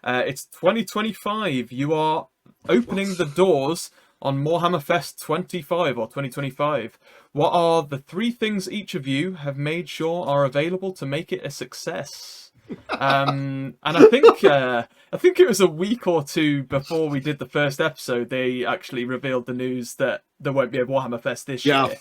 It's 2025. You are opening the doors on Morehammer Fest 25 or 2025. What are the 3 things each of you have made sure are available to make it a success? And I think it was a week or 2 before we did the first episode, they actually revealed the news that there won't be a Warhammer Fest this year.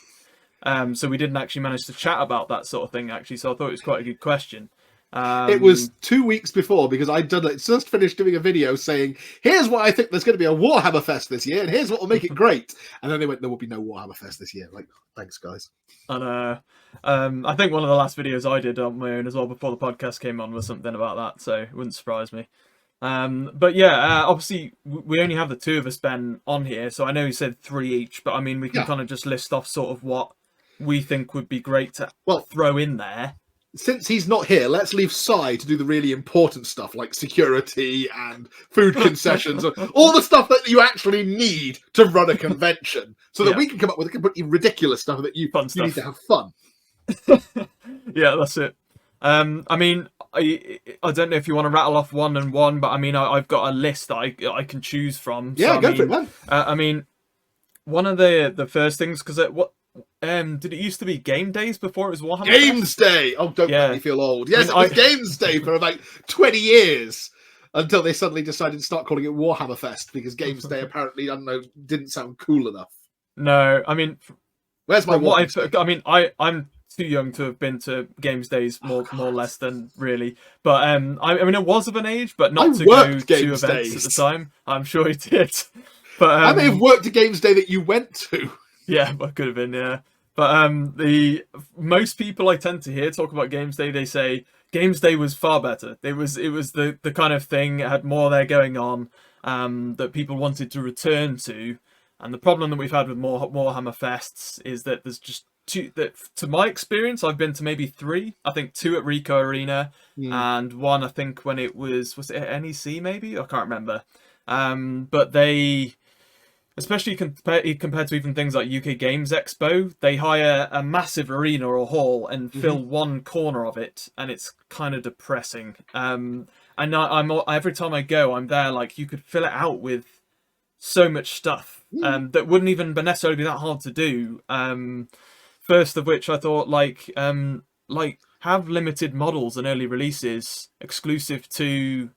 So we didn't actually manage to chat about that sort of thing, actually. So I thought it was quite a good question. It was 2 weeks before, because I'd just finished doing a video saying, here's what I think there's going to be a Warhammer Fest this year, and here's what will make it great. And then they went, there will be no Warhammer Fest this year. Like, thanks, guys. And I think one of the last videos I did on my own as well before the podcast came on was something about that, so it wouldn't surprise me. But yeah, obviously we only have the 2 of us, Ben, on here, so I know you said 3 each, but I mean, we can kind of just list off sort of what we think would be great to throw in there. Since he's not here, let's leave Sai to do the really important stuff like security and food concessions, all the stuff that you actually need to run a convention, so that we can come up with completely ridiculous stuff that you need to have fun. Yeah, that's it. I mean, I don't know if you want to rattle off one and one, but I mean, I've got a list that I can choose from. Yeah, so, go for it, man. I mean, one of the first things, because did it used to be Game Days before it was Warhammer Games Fest? Day! Oh, don't make me feel old. Yes, it was Games Day for about 20 years, until they suddenly decided to start calling it Warhammer Fest, because Games Day apparently, I don't know, didn't sound cool enough. No, I mean... Where's my I mean, I'm too young to have been to Games Days, more or less than really. But I mean, I was of an age, but not to go to events at the time. I'm sure he did. But I may have worked a Games Day that you went to. Yeah, but could have been, yeah. But most people I tend to hear talk about Games Day, they say Games Day was far better. It was the kind of thing, it had more there going on, that people wanted to return to. And the problem that we've had with Warhammer Fests is that there's just 2, that to my experience, I've been to maybe 3. I think 2 at Rico Arena, and 1, I think, when it was it at NEC maybe? I can't remember. But they... Especially compared to even things like UK Games Expo, they hire a massive arena or hall and fill one corner of it, and it's kind of depressing. And I'm every time I go, I'm there like you could fill it out with so much stuff that wouldn't even necessarily be that hard to do. First of which I thought like have limited models and early releases exclusive to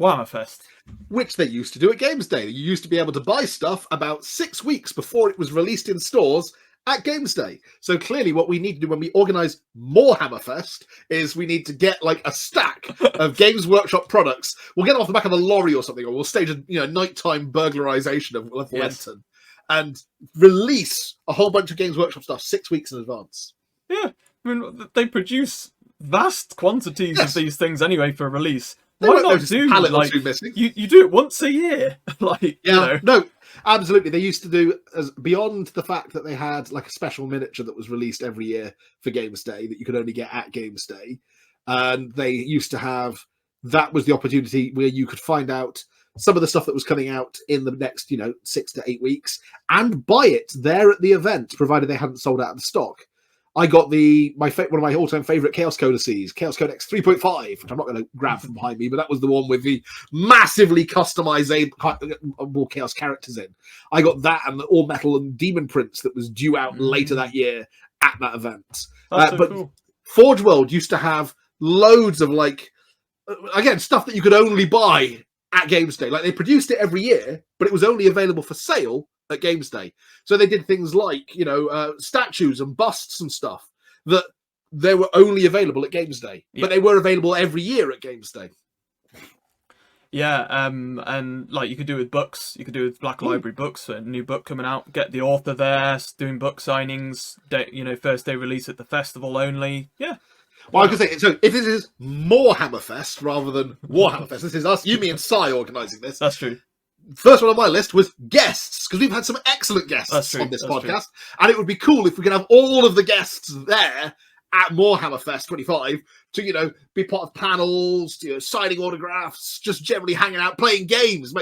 Warhammer Fest. Which they used to do at Games Day. You used to be able to buy stuff about 6 weeks before it was released in stores at Games Day. So clearly what we need to do when we organise more Hammerfest is we need to get like a stack of Games Workshop products. We'll get them off the back of a lorry or something, or we'll stage a nighttime burglarization of Lenton and release a whole bunch of Games Workshop stuff 6 weeks in advance. Yeah, I mean, they produce vast quantities of these things anyway for release. Why not do like you do it once a year? No, absolutely. They used to do beyond the fact that they had like a special miniature that was released every year for Games Day that you could only get at Games Day, and they used to have that was the opportunity where you could find out some of the stuff that was coming out in the next 6 to 8 weeks and buy it there at the event, provided they hadn't sold out of the stock. I got one of my all-time favourite Chaos Codices, Chaos Codex 3.5, which I'm not going to grab from behind me, but that was the one with the massively customizable Chaos characters in. I got that and the all-metal and Demon Prince that was due out later that year at that event. That's so cool. Forge World used to have loads of, stuff that you could only buy at Games Day. Like, they produced it every year, but it was only available for sale at Games Day. So they did things like, statues and busts and stuff that they were only available at Games Day, but they were available every year at Games Day. Yeah, and like you could do with books, you could do with Black Library books, a new book coming out, get the author there, doing book signings, first day release at the festival only. Yeah. Well, I was going to say, so if this is more Hammerfest rather than Warhammer Fest, this is us, you, me, and Sai organising this. That's true. First one on my list was guests, because we've had some excellent guests on this podcast, and it would be cool if we could have all of the guests there at Morehammer Fest 25 to, be part of panels, signing autographs, just generally hanging out, playing games,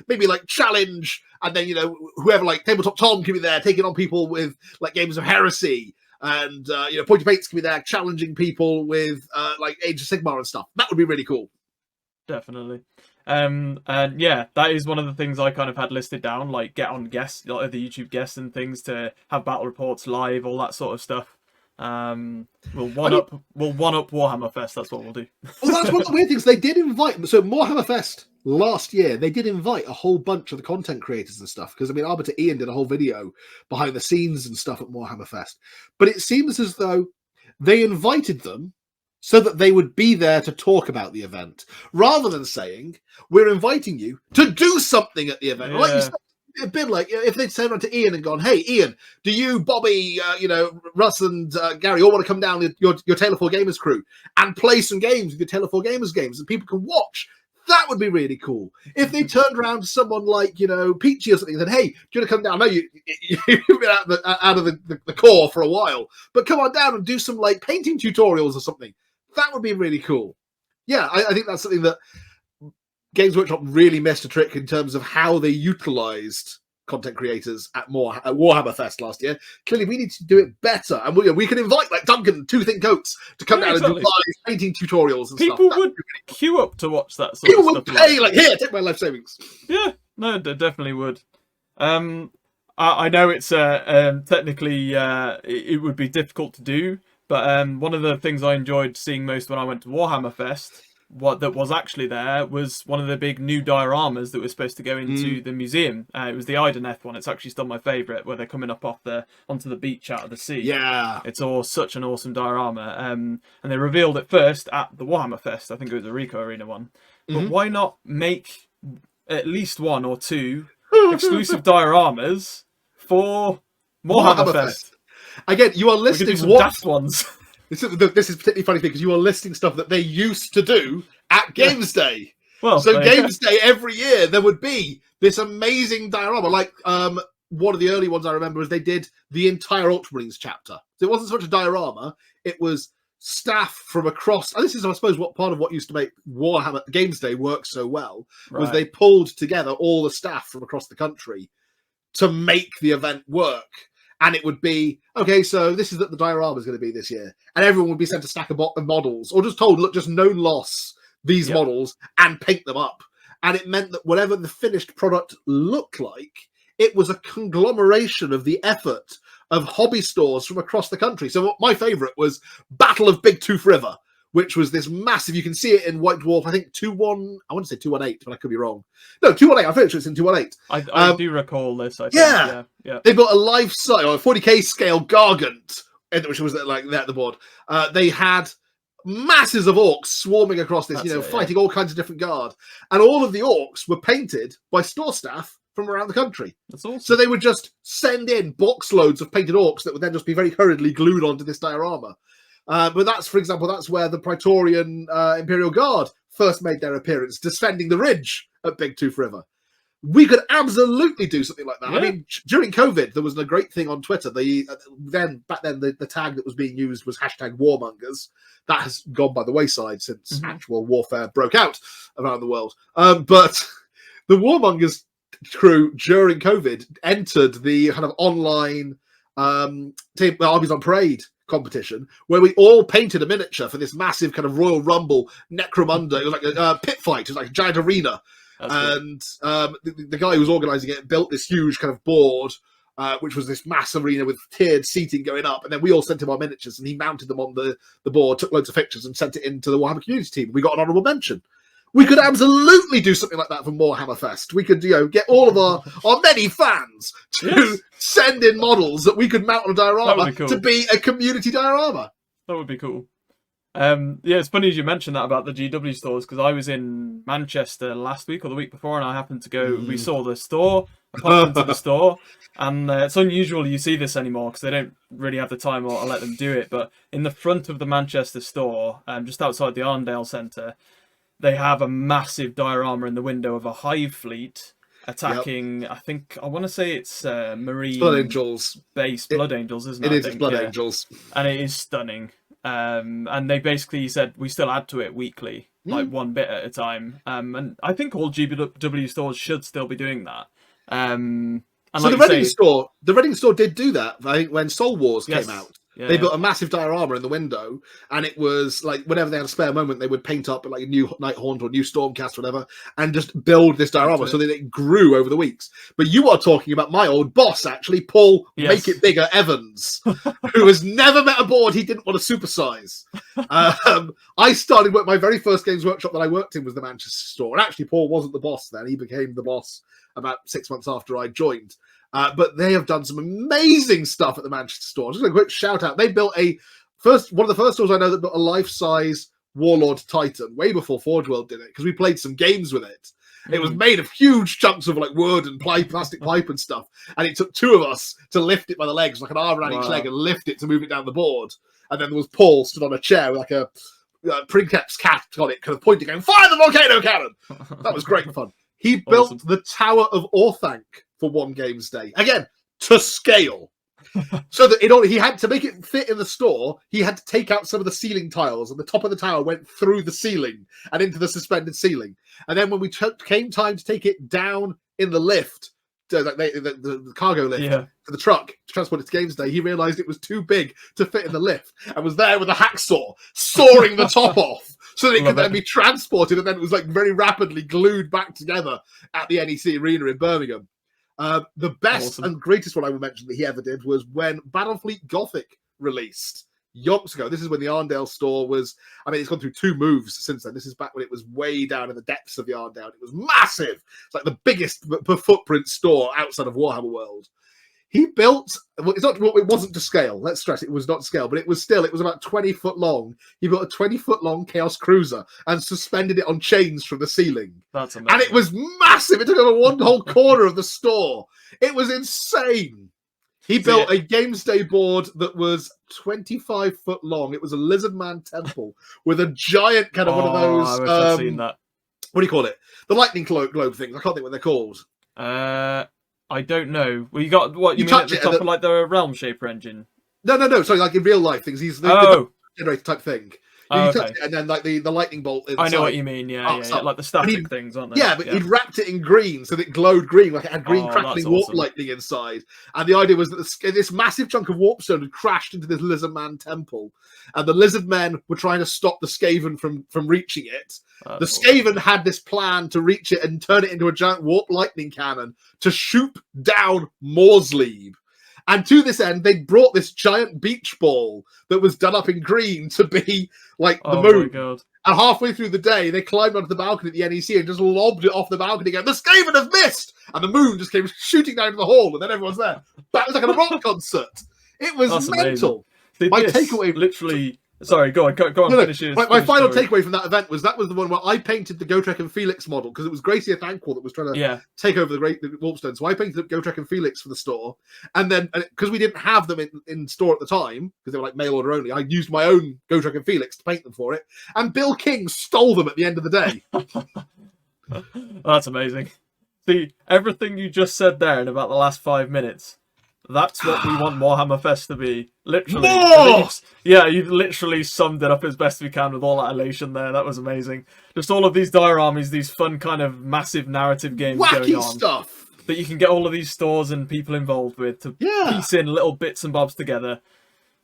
maybe like challenge, and then, whoever, like Tabletop Tom can be there, taking on people with, like, Games of Heresy, and, Pointy Pates can be there, challenging people with, like, Age of Sigmar and stuff. That would be really cool. definitely. And yeah, that is one of the things I kind of had listed down, like get on guests, like other YouTube guests and things to have battle reports live, all that sort of stuff. We'll one up Warhammer Fest. That's what we'll do. Well, that's one of the weird things. They did invite, so Morehammer Fest last year, they did invite a whole bunch of the content creators and stuff. Because I mean, Arbiter Ian did a whole video behind the scenes and stuff at Morehammer Fest. But it seems as though they invited them so that they would be there to talk about the event, rather than saying, we're inviting you to do something at the event. Yeah. Like you said, a bit like if they'd turned around to Ian and gone, hey, Ian, do you, Bobby, Russ and Gary all want to come down with your Taylor 4 Gamers crew and play some games with your Taylor 4 Gamers games and people can watch? That would be really cool. If they turned around to someone like, Peachy or something and said, hey, do you want to come down? I know you've been out of the core for a while, but come on down and do some like painting tutorials or something. That would be really cool. Yeah, I think that's something that Games Workshop really missed a trick in terms of how they utilised content creators at Warhammer Fest last year. Clearly, we need to do it better, and we can invite like Duncan and Two Thin Coats to come down and do live painting tutorials and People stuff. Would queue up to watch that sort People of stuff. People would pay like, here, take my life savings. Yeah, no, definitely would. I know it's technically it would be difficult to do, but one of the things I enjoyed seeing most when I went to Warhammer Fest, that was actually there, was one of the big new dioramas that was supposed to go into the museum. It was the Ideneth one. It's actually still my favourite, where they're coming up onto the beach out of the sea. Yeah. It's such an awesome diorama. And they revealed it first at the Warhammer Fest. I think it was the Rico Arena one. But why not make at least one or two exclusive dioramas for Morehammer Fest? Again, you are listing we could do some daft ones. This is particularly funny because you are listing stuff that they used to do at Games Day. Well, so Games Day every year there would be this amazing diorama. Like one of the early ones I remember is they did the entire Ultramarines chapter. So it wasn't so much a diorama; it was staff from across. And this is, I suppose, what part of what used to make Warhammer Games Day work so well was they pulled together all the staff from across the country to make the event work. And it would be, okay, so this is what the diorama is going to be this year. And everyone would be sent a stack of models, or just told, look, just no loss these models and paint them up. And it meant that whatever the finished product looked like, it was a conglomeration of the effort of hobby stores from across the country. So my favourite was Battle of Big Tooth River, which was this massive, you can see it in White Dwarf, I think 2-1, I want to say 218, but I could be wrong. No, 218, I'm pretty sure it's in 218. I do recall this, I think. Yeah. They built a life-size, or a 40k scale Gargant, which was like there at the board. They had masses of orcs swarming across this, fighting all kinds of different guard. And all of the orcs were painted by store staff from around the country. That's awesome. So they would just send in box loads of painted orcs that would then just be very hurriedly glued onto this diorama. But that's, for example, that's where the Praetorian Imperial Guard first made their appearance, defending the ridge at Big Tooth River. We could absolutely do something like that. Yeah. I mean, during COVID, there was a great thing on Twitter. Back then, the tag that was being used was #warmongers. That has gone by the wayside since actual warfare broke out around the world. But the Warmongers crew during COVID entered the kind of online Armies on Parade competition where we all painted a miniature for this massive kind of Royal Rumble Necromunda. It was like a pit fight. It was like a giant arena. And the guy who was organising it built this huge kind of board, which was this mass arena with tiered seating going up. And then we all sent him our miniatures and he mounted them on the board, took loads of pictures and sent it into the Warhammer community team. We got an honourable mention. We could absolutely do something like that for Morehammer Fest. We could, get all of our many fans to send in models that we could mount on a diorama to be a community diorama. That would be cool. It's funny as you mentioned that about the GW stores, because I was in Manchester last week or the week before, and I happened to go. We saw the store. I popped into the store, and it's unusual you see this anymore because they don't really have the time or let them do it. But in the front of the Manchester store, just outside the Arndale Centre, they have a massive diorama in the window of a hive fleet attacking. I want to say it's Marine Blood Angels base. Blood Angels, isn't it? It is Blood Angels, and it is stunning. And they basically said we still add to it weekly, like one bit at a time. And I think all GW stores should still be doing that. And so like the Reading store did do that. I think when Soul Wars came out, Yeah, They built a massive diorama in the window, and it was like whenever they had a spare moment, they would paint up like a new Nighthaunt or new Stormcast or whatever, and just build this diorama so that it grew over the weeks. But you are talking about my old boss, actually, Paul, Make It Bigger Evans, who has never met a board he didn't want to supersize. I started my very first Games Workshop that I worked in was the Manchester store, and actually Paul wasn't the boss then; he became the boss about 6 months after I joined. But they have done some amazing stuff at the Manchester store. Just a quick shout out. They built one of the first stores I know that built a life-size Warlord Titan way before Forge World did it, because we played some games with it. It was made of huge chunks of like wood and plastic pipe and stuff, and it took two of us to lift it by the legs, like an arm around each leg, and lift it to move it down the board. And then there was Paul stood on a chair with like a Princeps cat on it, kind of pointing, going, "Fire the volcano cannon!" That was great fun. He built the Tower of Orthanc for one Games Day. Again, to scale. So that he had to make it fit in the store, he had to take out some of the ceiling tiles, and the top of the tower went through the ceiling and into the suspended ceiling. And then when we came time to take it down in the lift, the cargo lift to the truck to transport it to Games Day, he realised it was too big to fit in the lift and was there with a hacksaw sawing the top off so that it could then be transported, and then it was like very rapidly glued back together at the NEC Arena in Birmingham. The best and greatest one I would mention that he ever did was when Battlefleet Gothic released yonks ago. This is when the Arndale store was, I mean, it's gone through two moves since then. This is back when it was way down in the depths of the Arndale. It was massive. It's like the biggest per footprint store outside of Warhammer World. He built, it wasn't to scale, let's stress it was not to scale, but it was about 20 foot long. He built a 20-foot long Chaos Cruiser and suspended it on chains from the ceiling. That's amazing. And it was massive. It took over one whole corner of the store. It was insane. He built a Games Day board that was 25 foot long. It was a Lizardman temple with a giant kind of one of those. I wish I'd seen that. What do you call it? The lightning globe things. I can't think what they're called. I don't know. Well, you got what you mean at the top of like the Realm Shaper engine? No. Sorry, like in real life things. He's the generator type thing. You touch it, and then like the lightning bolt inside. I know what you mean. Yeah, like the static things, aren't they? Yeah, but he'd wrapped it in green so that it glowed green, like it had green crackling warp lightning inside. And the idea was that this massive chunk of warpstone had crashed into this Lizardman temple, and the Lizardmen were trying to stop the Skaven from reaching it. The Skaven had this plan to reach it and turn it into a giant warp lightning cannon to shoot down Morslebe. And to this end, they brought this giant beach ball that was done up in green to be like the moon. My God. And halfway through the day, they climbed onto the balcony at the NEC and just lobbed it off the balcony again. The Skaven have missed! And the moon just came shooting down to the hall, and then everyone's there. But it was like a rock concert. It was mental. My takeaway... Literally... Sorry, go on. Finish my final takeaway from that event was the one where I painted the Gotrek and Felix model, because it was Gracie Thankful that was trying to take over the Warpstone. So I painted up Gotrek and Felix for the store. And then, because we didn't have them in store at the time, because they were like mail order only, I used my own Gotrek and Felix to paint them for it. And Bill King stole them at the end of the day. That's amazing. See, everything you just said there in about the last 5 minutes, that's what we want Warhammer Fest to be. Literally. You literally summed it up as best we can with all that elation there. That was amazing. Just all of these dioramas, these fun kind of massive narrative games going on. Stuff that you can get all of these stores and people involved with to piece in little bits and bobs together.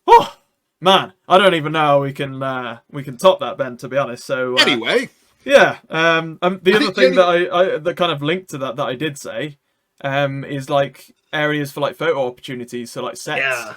Oh, man. I don't even know how we can top that, Ben, to be honest. So anyway. Yeah. The other thing that kind of linked to that I did say is like areas for like photo opportunities, so like sets. Yeah.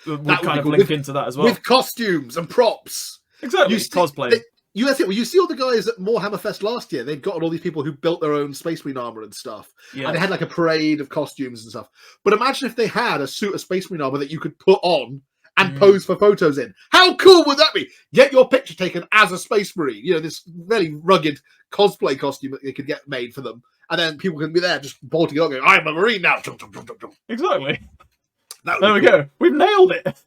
Would kind of link into that as well. With costumes and props. Exactly. Cosplay. You see all the guys at Morehammer Fest last year, they've got all these people who built their own Space Marine armor and stuff. Yeah. And they had like a parade of costumes and stuff. But imagine if they had a suit of Space Marine armor that you could put on and pose for photos in. How cool would that be? Get your picture taken as a Space Marine. You know, this really rugged cosplay costume that they could get made for them. And then people can be there just bolting on going, I'm a Marine now. Exactly. There we go. We've nailed it.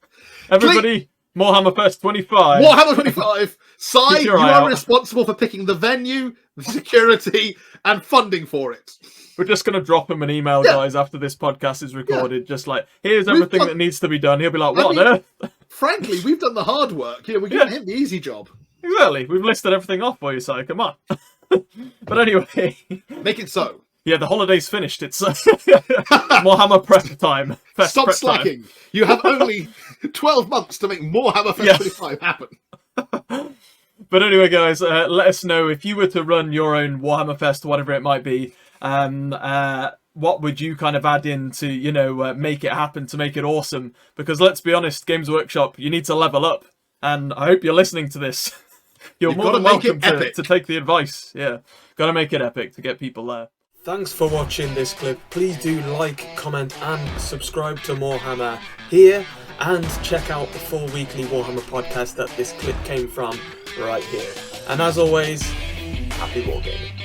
Everybody, Morehammer Fest 25. Warhammer 25. Si, you are responsible for picking the venue, the security, and funding for it. We're just going to drop him an email, guys, after this podcast is recorded. Just like, here's everything that needs to be done. He'll be like, what on earth? Frankly, we've done the hard work. You know, we're giving him the easy job. Exactly. We've listed everything off for you, Si. Come on. But anyway. Make it so. Yeah, the holiday's finished. It's Morehammer prep time. Stop Prep slacking. You have only 12 months to make Morehammer Fest 25 happen. But anyway, guys, let us know if you were to run your own Warhammer Fest, whatever it might be. What would you kind of add in to, make it happen, to make it awesome? Because let's be honest, Games Workshop, you need to level up. And I hope you're listening to this. You're more than welcome to take the advice. Yeah, got to make it epic to get people there. Thanks for watching this clip. Please do like, comment and subscribe to Morehammer here, and check out the full weekly Warhammer podcast that this clip came from right here. And as always, happy wargaming.